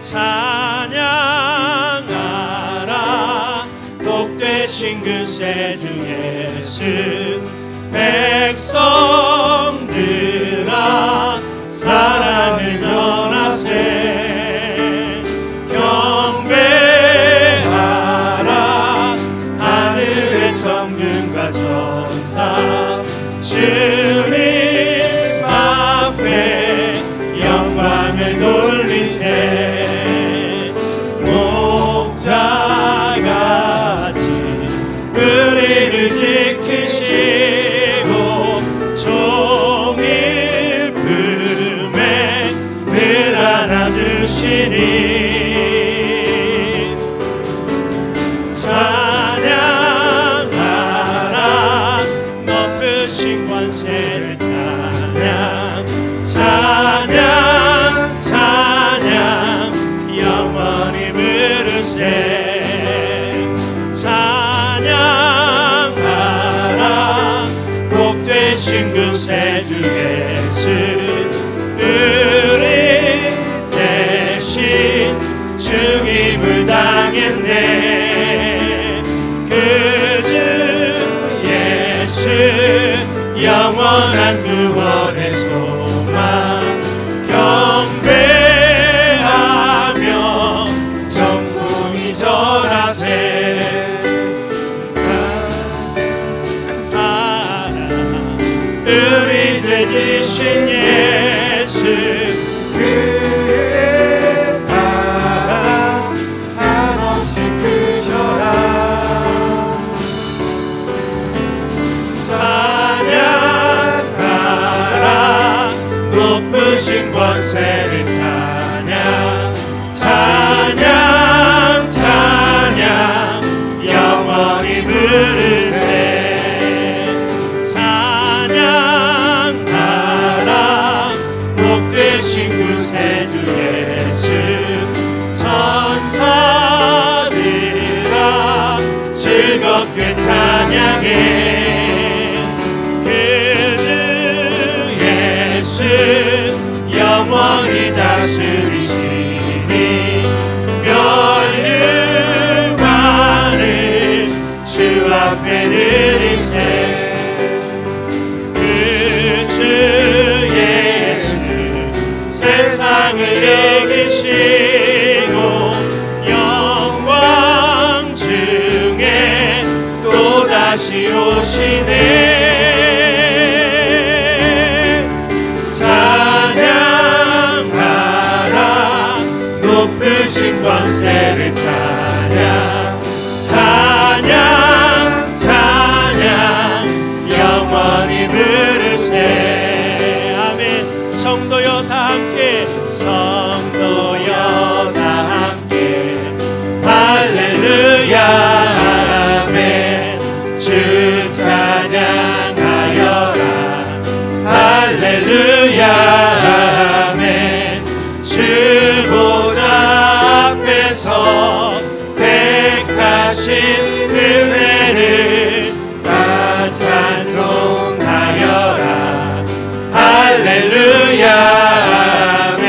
찬양하라 복되신 그 세주 예수 백성들아 사랑을 전하세 경배하라 하늘의 천군과 천사 주님 앞에 영광을 돌리세 목자같이 우리를 지키시고 종일 품에 늘 안아주시니 찬양하라 높으신 권세를 찬양 찬양 찬양 영원히 부르세 찬양하라 복되신 그 세주 예수 우리 대신 죽임을 당했네 그 주 예수 영원한 구원의 소망 경배하며 정통이 전하세 우리 되주신 예수 그의 사랑 한없이 크셔라 찬양하라 높으신 권세를 찬양 찬양 찬양 영원히 부르세 찬양하라 복되신 그 세주 예수 천사들아 즐겁게 찬양해 영원히 다스리시니 멸류관을 주 앞에 드리세 그 주 예수 세상을 이기시고 영광 중에 또다시 오시네 높으신 권세를 찬양 찬양 찬양 영원히 부르세 아멘 성도여 다 함께 성도여 다 함께 할렐루야 아멘 주 찬양하여라 할렐루야 아멘 주보다 앞에서 택하신 은혜를 다 찬송하여라 할렐루야 아멘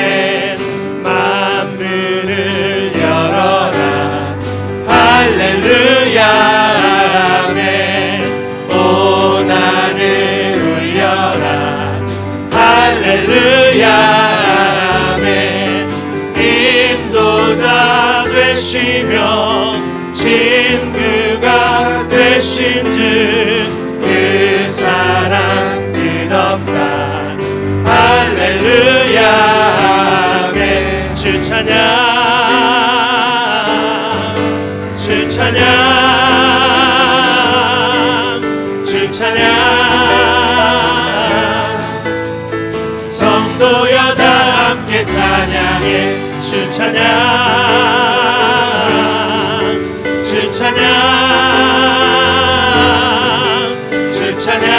만문을 열어라 할렐루야 아멘 오난을 울려라 할렐루야 되시며 친구가 되신 주 그 사랑 끝없다 할렐루야 아멘 주 찬양 주 찬양 주 찬양 성도여 다 함께 찬양해 주 찬양 주 찬양 주 찬양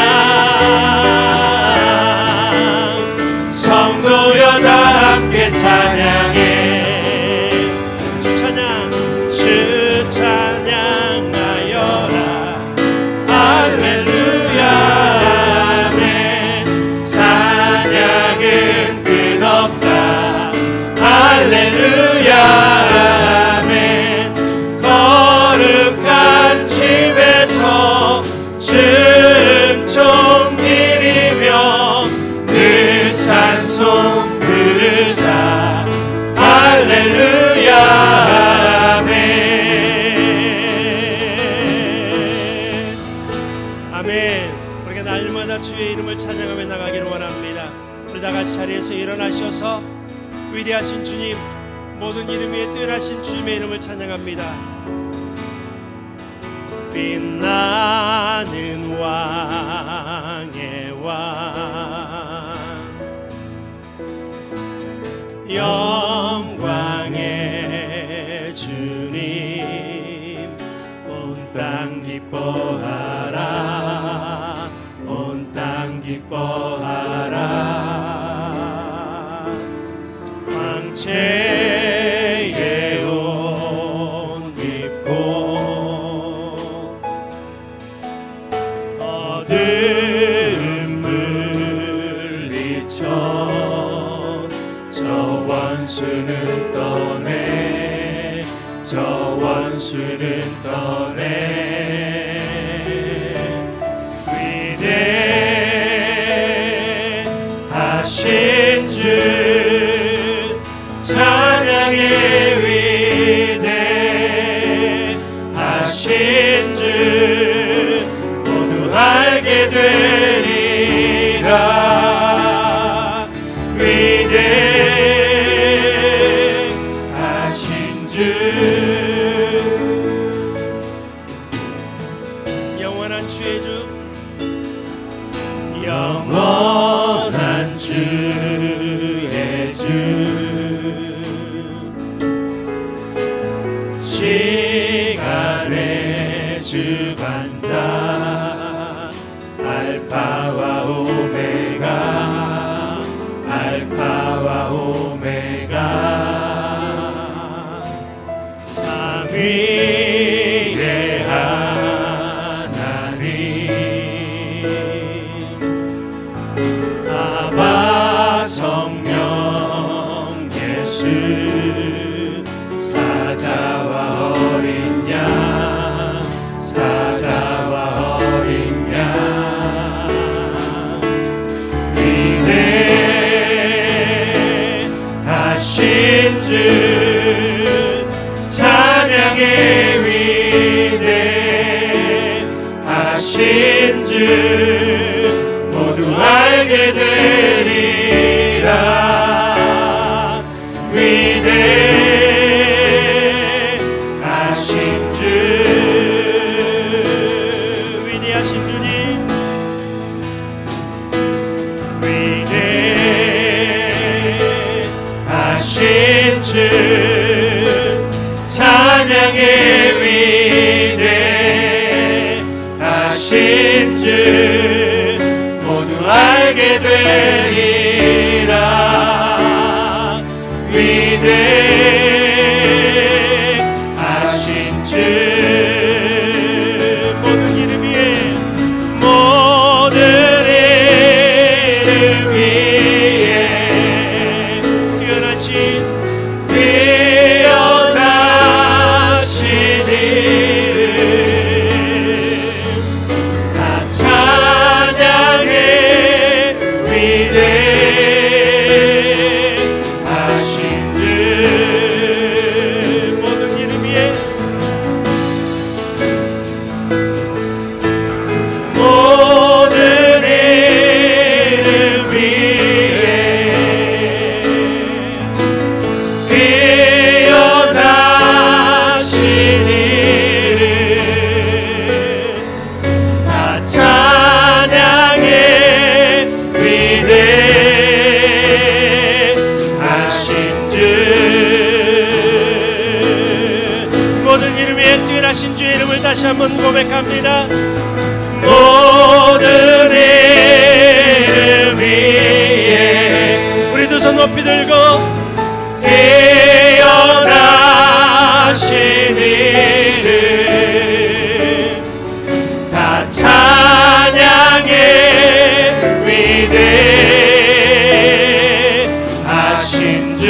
성도여 다 함께 찬양해 주 찬양 주 찬양하여라 할렐루야 아멘 찬양은 끝없다 할렐루야 찬송 부르자. 할렐루야. 아멘. 아멘. 우리가 날마다 주의 이름을 찬양하며 나가기를 원합니다. 우리 다 같이 자리에서 일어나셔서 위대하신 주님, 모든 이름 위에 뛰어나신 주님의 이름을 찬양합니다. 빛나는 왕의 왕, 영광의 주님, 온 땅 기뻐하라, 온 땅 기뻐하라. 황제의 옷 입고 어두운 물리쳐 저 원수는 떠내, 저 원수는 떠내. 위대하신 주 찬양의 위대하신 주 모두 알게 되리라. 위대하신 주, 영원한 주의 주, 영원한 주의 주, 시간의 주관자, 알파와 오메가, 알파와 오메가. 삼위의 하나님, 아바 성령 예수, 사자와 어린 양, 사자와 어린 양. 위대하신 주 찬양의 위대하신 주 모두 알게 되리라. 위대하신 주, 위대하신 주님, 위대하신 주 찬양의 위대하신 주 모두 알게 되리라. 위대하신 주, 모든 이름 위에, 모든 이름 위에 뛰어나신 다시 한번 고백합니다. 모든 이름 위에 우리 두 손 높이 들고 깨어나신 이름 다 찬양의 위대하신 주,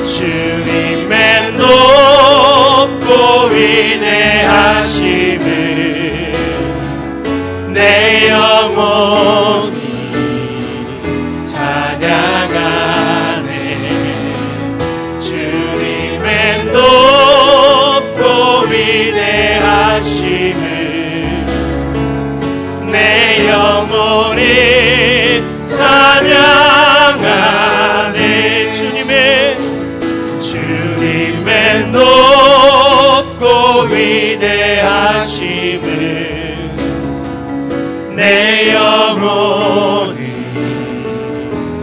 주님의 높고 위대하심을 영혼이 찬양하네. 주님의 높고 위대하심을 내 영혼이 찬양하네. 주님의 높고 위대하심을 내 영혼이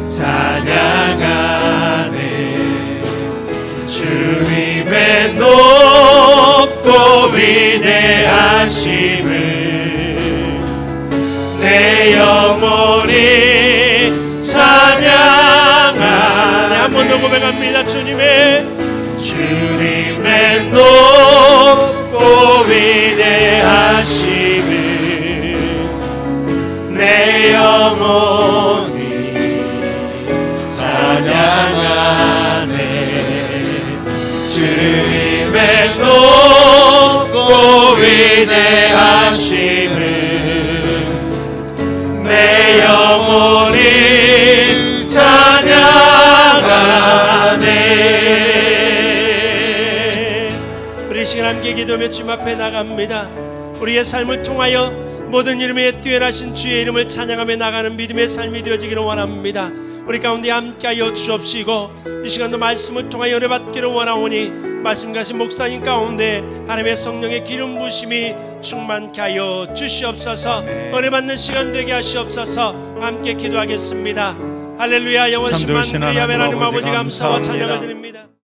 찬양하네. 주님의 높고 위대하심을 내 영혼이 찬양하네. 한 번 더 고백합니다. 주님의 높고 위대하심을 내 영혼이 찬양하네. 주님의 높고 위대하심을 내 영혼이 찬양하네. 우리 시간 함께 기도하며 주님 앞에 나갑니다. 우리의 삶을 통하여 모든 이름에 뛰어나신 주의 이름을 찬양하며 나가는 믿음의 삶이 되어지기를 원합니다. 우리 가운데 함께하여 주옵시고 이 시간도 말씀을 통하여 은혜 받기를 원하오니 말씀 가신 목사님 가운데 하나님의 성령의 기름 부심이 충만케 하여 주시옵소서. 은혜 받는 시간 되게 하시옵소서. 함께 기도하겠습니다. 할렐루야. 영원신 만주의 야훼 하나님 아버지 감사와 찬양을 드립니다.